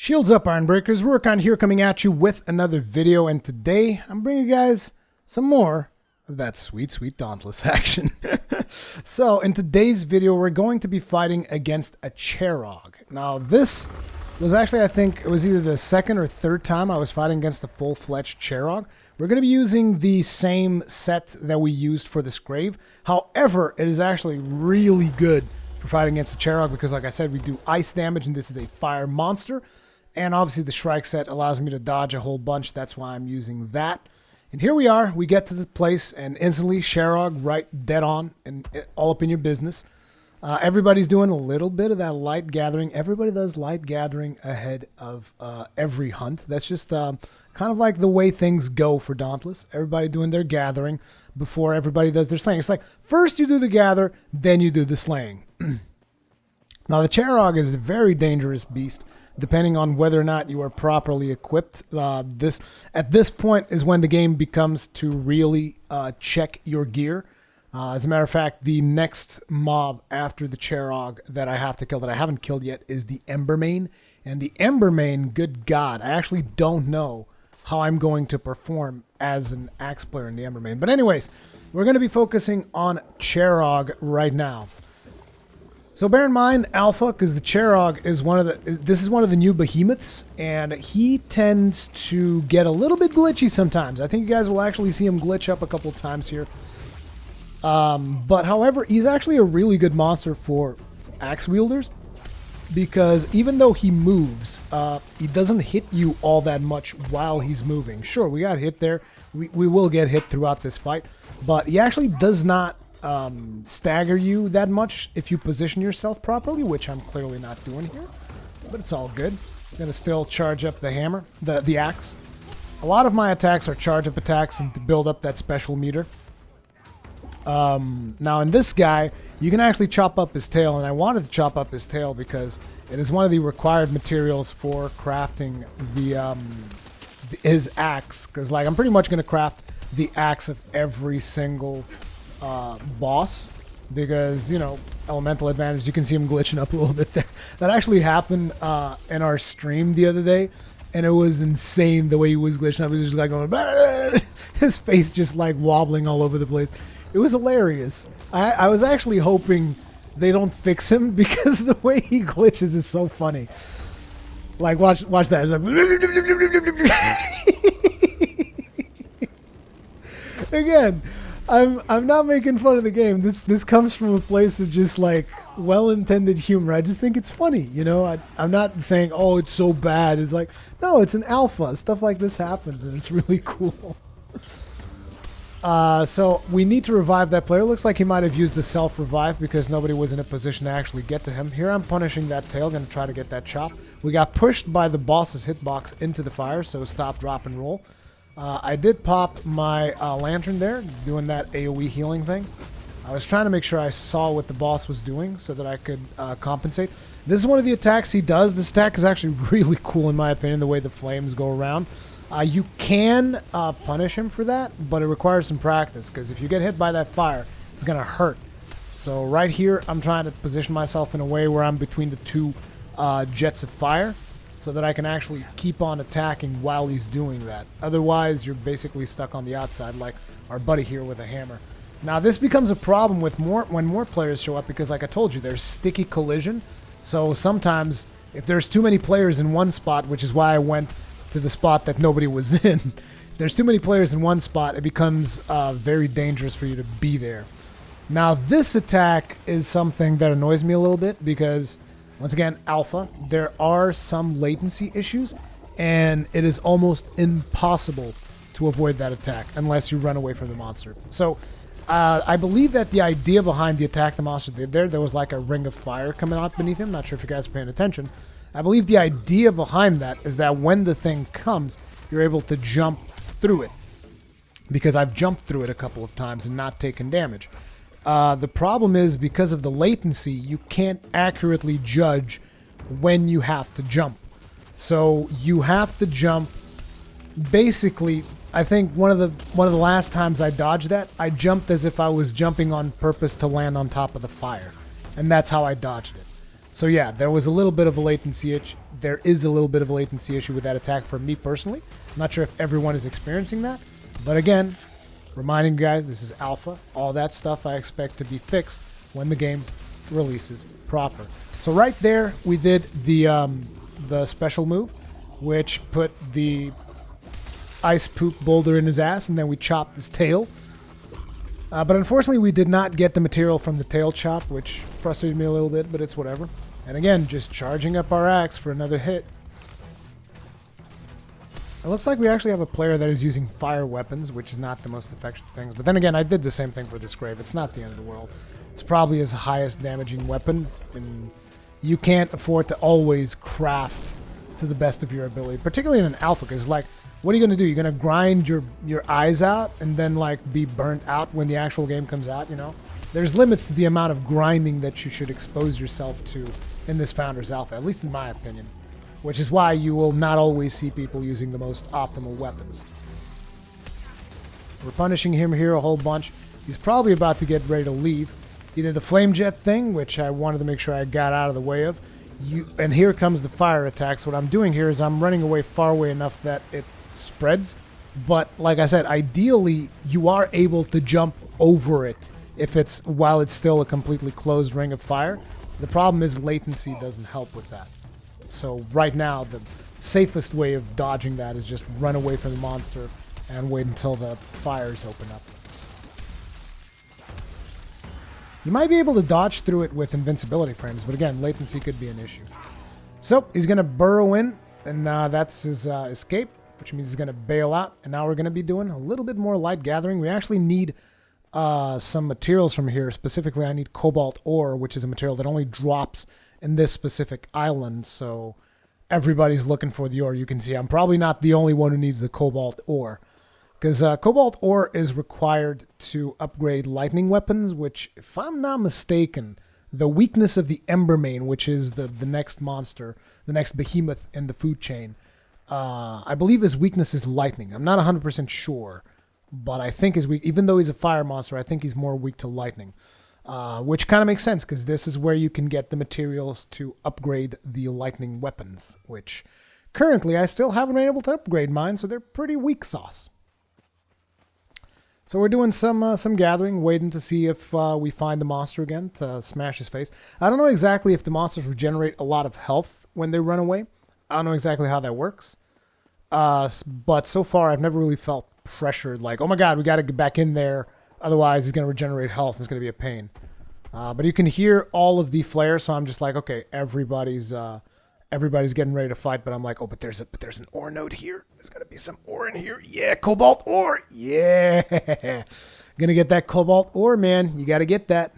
Shields up, Ironbreakers. Rurikon here coming at you with another video, and today I'm bringing you guys some more of that sweet, sweet Dauntless action. So in today's video, we're going to be fighting against a Charrog. Now this was actually, I think it was either the second or third time I was fighting against a full-fledged Charrog. We're going to be using the same set that we used for the Scrave. However, it is actually really good for fighting against the Charrog because, like I said, we do ice damage and this is a fire monster. And obviously the Shrike set allows me to dodge a whole bunch. That's why I'm using that. And here we are. We get to the place and instantly Charrog right dead on and all up in your business. Everybody's doing a little bit of that light gathering. Everybody does light gathering ahead of every hunt. That's just kind of like the way things go for Dauntless. Everybody doing their gathering before everybody does their slaying. It's like first you do the gather, then you do the slaying. Now the Charrog is a very dangerous beast, depending on whether or not you are properly equipped. At this point is when the game becomes to really check your gear. As a matter of fact, the next mob after the Charrog that I have to kill, that I haven't killed yet, is the Embermane. And the Embermane, good God, I actually don't know how I'm going to perform as an axe player in the Embermane. But anyways, we're going to be focusing on Charrog right now. So bear in mind Alpha, because the Charrog is one of the new Behemoths, and he tends to get a little bit glitchy sometimes. I think you guys will actually see him glitch up a couple times here. But however, he's actually a really good monster for axe wielders, because even though he moves, he doesn't hit you all that much while he's moving. Sure, we got hit there. We will get hit throughout this fight, but he actually does not stagger you that much if you position yourself properly, which I'm clearly not doing here, but it's all good. I'm gonna still charge up the hammer, the axe. A lot of my attacks are charge up attacks and to build up that special meter. Now in this guy, you can actually chop up his tail, and I wanted to chop up his tail because it is one of the required materials for crafting his axe, because like I'm pretty much gonna craft the axe of every single boss, because, you know, elemental advantage. You can see him glitching up a little bit there. That actually happened in our stream the other day, and it was insane the way he was glitching up. He was just like going, bah! His face just like wobbling all over the place. It was hilarious. I was actually hoping they don't fix him because the way he glitches is so funny. Like watch that. It's like again. I'm not making fun of the game. This comes from a place of just like well-intended humor. I just think it's funny, you know. I'm not saying, oh, it's so bad. It's like, no, it's an alpha. Stuff like this happens, and it's really cool. So we need to revive that player. Looks like he might have used the self-revive because nobody was in a position to actually get to him. Here I'm punishing that tail. Going to try to get that chop. We got pushed by the boss's hitbox into the fire, so stop, drop, and roll. I did pop my lantern there, doing that AoE healing thing. I was trying to make sure I saw what the boss was doing so that I could compensate. This is one of the attacks he does. This attack is actually really cool in my opinion, the way the flames go around. You can punish him for that, but it requires some practice, because if you get hit by that fire, it's going to hurt. So right here, I'm trying to position myself in a way where I'm between the two jets of fire, so that I can actually keep on attacking while he's doing that. Otherwise, you're basically stuck on the outside like our buddy here with a hammer. Now, this becomes a problem with when more players show up because, like I told you, there's sticky collision. So sometimes, if there's too many players in one spot, which is why I went to the spot that nobody was in, if there's too many players in one spot, it becomes very dangerous for you to be there. Now, this attack is something that annoys me a little bit because, once again, Alpha, there are some latency issues, and it is almost impossible to avoid that attack unless you run away from the monster. So, I believe that the idea behind the attack the monster did there was like a ring of fire coming out beneath him. Not sure if you guys are paying attention. I believe the idea behind that is that when the thing comes, you're able to jump through it. Because I've jumped through it a couple of times and not taken damage. The problem is, because of the latency, you can't accurately judge when you have to jump. So you have to jump. Basically, I think one of the last times I dodged that, I jumped as if I was jumping on purpose to land on top of the fire, and that's how I dodged it. So yeah, there was a little bit of a latency issue. There is a little bit of a latency issue with that attack for me personally. I'm not sure if everyone is experiencing that. But again, reminding you guys, this is alpha. All that stuff I expect to be fixed when the game releases proper. So right there, we did the special move, which put the ice poop boulder in his ass, and then we chopped his tail. But unfortunately, we did not get the material from the tail chop, which frustrated me a little bit, but it's whatever. And again, just charging up our axe for another hit. It looks like we actually have a player that is using fire weapons, which is not the most effective things. But then again, I did the same thing for this grave. It's not the end of the world. It's probably his highest damaging weapon, and you can't afford to always craft to the best of your ability, particularly in an alpha, because like, what are you going to do? You're going to grind your eyes out and then like be burnt out when the actual game comes out, you know? There's limits to the amount of grinding that you should expose yourself to in this Founders Alpha, at least in my opinion. Which is why you will not always see people using the most optimal weapons. We're punishing him here a whole bunch. He's probably about to get ready to leave. He did the flame jet thing, which I wanted to make sure I got out of the way of. And here comes the fire attack. So what I'm doing here is I'm running away far away enough that it spreads. But like I said, ideally you are able to jump over it while it's still a completely closed ring of fire. The problem is latency doesn't help with that. So right now the safest way of dodging that is just run away from the monster and wait until the fires open up. You might be able to dodge through it with invincibility frames, but again, latency could be an issue. So he's going to burrow in, and that's his escape, which means he's going to bail out. And now we're going to be doing a little bit more light gathering. We actually need some materials from here. Specifically, I need cobalt ore, which is a material that only drops in this specific island. So everybody's looking for the ore. You can see I'm probably not the only one who needs the cobalt ore. Because cobalt ore is required to upgrade lightning weapons, which, if I'm not mistaken, the weakness of the Embermane, which is the next monster, the next behemoth in the food chain, I believe his weakness is lightning. I'm not 100% sure, but I think his weak, even though he's a fire monster, I think he's more weak to lightning. Which kind of makes sense, because this is where you can get the materials to upgrade the lightning weapons, which currently I still haven't been able to upgrade mine, so they're pretty weak sauce. So we're doing some gathering, waiting to see if we find the monster again to smash his face. I don't know exactly if the monsters regenerate a lot of health when they run away. I don't know exactly how that works. But so far, I've never really felt pressured, like, oh my god, we got to get back in there, otherwise he's going to regenerate health. It's going to be a pain. But you can hear all of the flares, so I'm just like, okay, everybody's getting ready to fight, but I'm like, oh, but there's an ore node here. There's got to be some ore in here. Yeah, cobalt ore. Yeah. Gonna get that cobalt ore, man. You got to get that.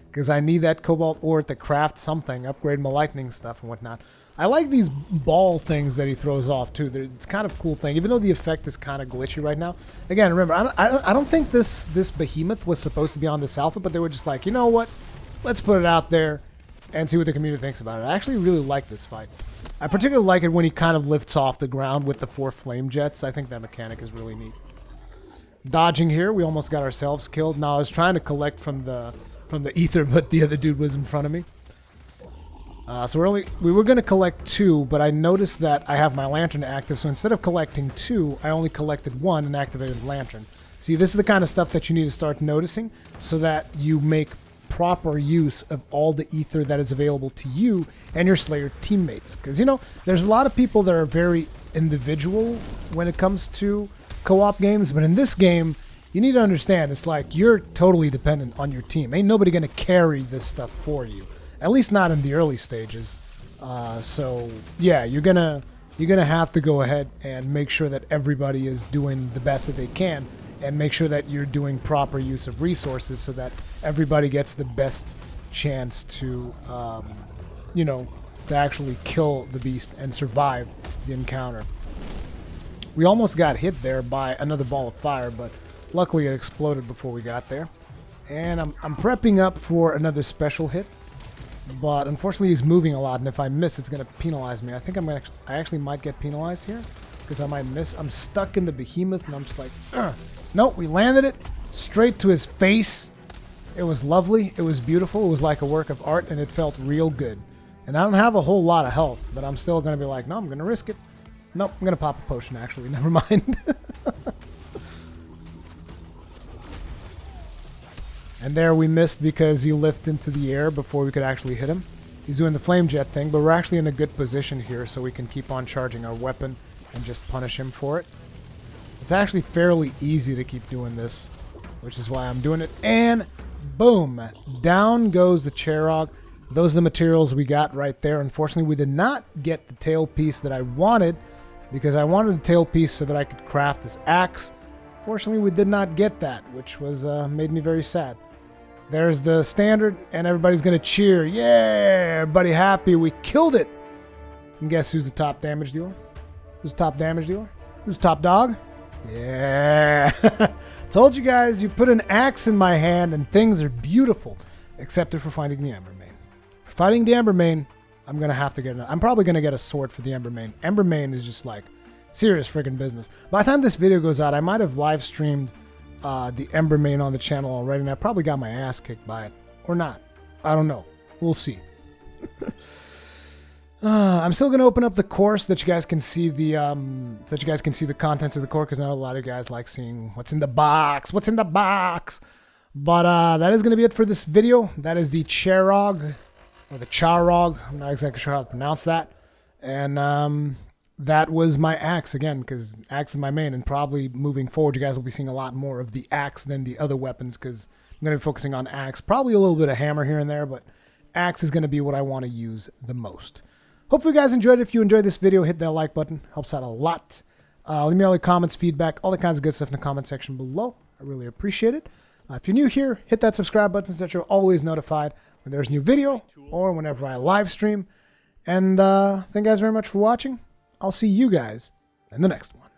Because I need that cobalt ore to craft something, upgrade my lightning stuff and whatnot. I like these ball things that he throws off, too. It's kind of a cool thing, even though the effect is kind of glitchy right now. Again, remember, I don't think this behemoth was supposed to be on this alpha, but they were just like, you know what? Let's put it out there and see what the community thinks about it. I actually really like this fight. I particularly like it when he kind of lifts off the ground with the 4 flame jets. I think that mechanic is really neat. Dodging here, we almost got ourselves killed. Now I was trying to collect from the ether, but the other dude was in front of me. So we were going to collect 2, but I noticed that I have my lantern active, so instead of collecting 2, I only collected 1 and activated the lantern. See, this is the kind of stuff that you need to start noticing so that you make proper use of all the ether that is available to you and your Slayer teammates. Because, you know, there's a lot of people that are very individual when it comes to co-op games, but in this game, you need to understand, it's like you're totally dependent on your team. Ain't nobody going to carry this stuff for you. At least not in the early stages. So, yeah, you're gonna have to go ahead and make sure that everybody is doing the best that they can, and make sure that you're doing proper use of resources so that everybody gets the best chance to, you know, to actually kill the beast and survive the encounter. We almost got hit there by another ball of fire, but luckily it exploded before we got there. And I'm prepping up for another special hit, but unfortunately he's moving a lot, and if I miss, it's going to penalize me. I think I actually might get penalized here, because I might miss. I'm stuck in the behemoth, and I'm just like, ugh. Nope, we landed it straight to his face. It was lovely. It was beautiful. It was like a work of art, and it felt real good. And I don't have a whole lot of health, but I'm still going to be like, no, I'm going to risk it. Nope, I'm going to pop a potion, actually. Never mind. And there we missed because he lifted into the air before we could actually hit him. He's doing the flame jet thing, but we're actually in a good position here so we can keep on charging our weapon and just punish him for it. It's actually fairly easy to keep doing this, which is why I'm doing it. And boom, down goes the Charrog. Those are the materials we got right there. Unfortunately, we did not get the tail piece that I wanted because I wanted the tail piece so that I could craft this axe. Fortunately, we did not get that, which was made me very sad. There's the standard, and everybody's going to cheer. Yeah, everybody happy. We killed it. And guess who's the top damage dealer? Who's the top damage dealer? Who's the top dog? Yeah. Told you guys, you put an axe in my hand and things are beautiful. Except for finding the Embermane. For fighting the Embermane, I'm going to have to get I'm probably going to get a sword for the Embermane. Embermane is just like serious friggin' business. By the time this video goes out, I might have live streamed the Embermane on the channel already, and I probably got my ass kicked by it. Or not. I don't know. We'll see. I'm still going to open up the core so that you guys can see the contents of the core, because I know a lot of guys like seeing what's in the box. What's in the box? But that is going to be it for this video. That is the Charrog, or the Charrog. I'm not exactly sure how to pronounce that. And that was my axe again, because axe is my main, and probably moving forward you guys will be seeing a lot more of the axe than the other weapons, because I'm going to be focusing on axe. Probably a little bit of hammer here and there, but axe is going to be what I want to use the most. Hopefully you guys enjoyed it. If you enjoyed this video, hit that like button. Helps out a lot. Leave me all your comments, feedback, all the kinds of good stuff in the comment section below. I really appreciate it. If you're new here, hit that subscribe button so that you're always notified when there's a new video or whenever I live stream. And thank you guys very much for watching. I'll see you guys in the next one.